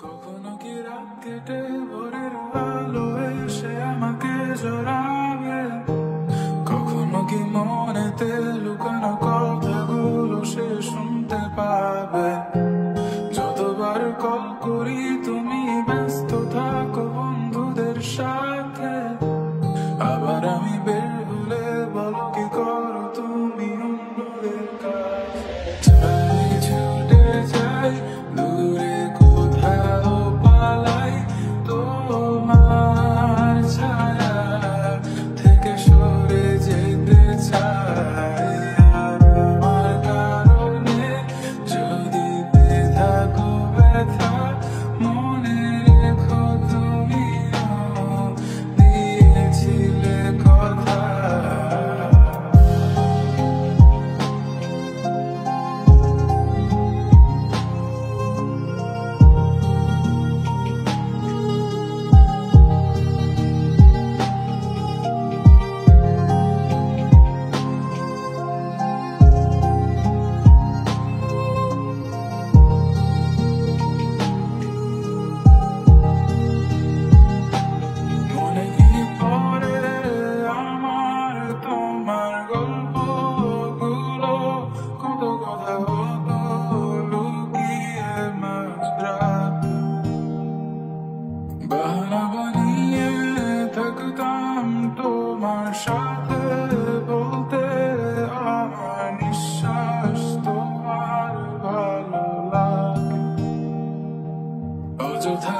কখনো কি রাত কেটে ভোরের আলো এসে আমাকে জড়াবে, কখনো কি মনেতে লুকানো কথাগুলো সে শুনতে পাবে। যতবার কল করি তুমি ব্যস্ত থাকো বন্ধুদের সাথে, আবার আমি বের হলে বলো কি করো তুমি অন্যদের কাছে। যাই ছুটে যাই দূরে কোথাও পালাই তোমার ছায়া থেকে সরে যেতে চাই। আর আমার কারণে যদি পেয়ে থাকো ব্যথা, মনে রেখো তুমিও দিয়েছিলে কথা। মনে কি পড়ে আমার তোমার গল্পগুলো, কত কথা হতো লুকিয়ে মাঝরাতে। বাহানা বানিয়ে থাকতাম তোমার সাথে, বলতে আমার নিঃশ্বাস তোমার ভালো লাগে। অযথা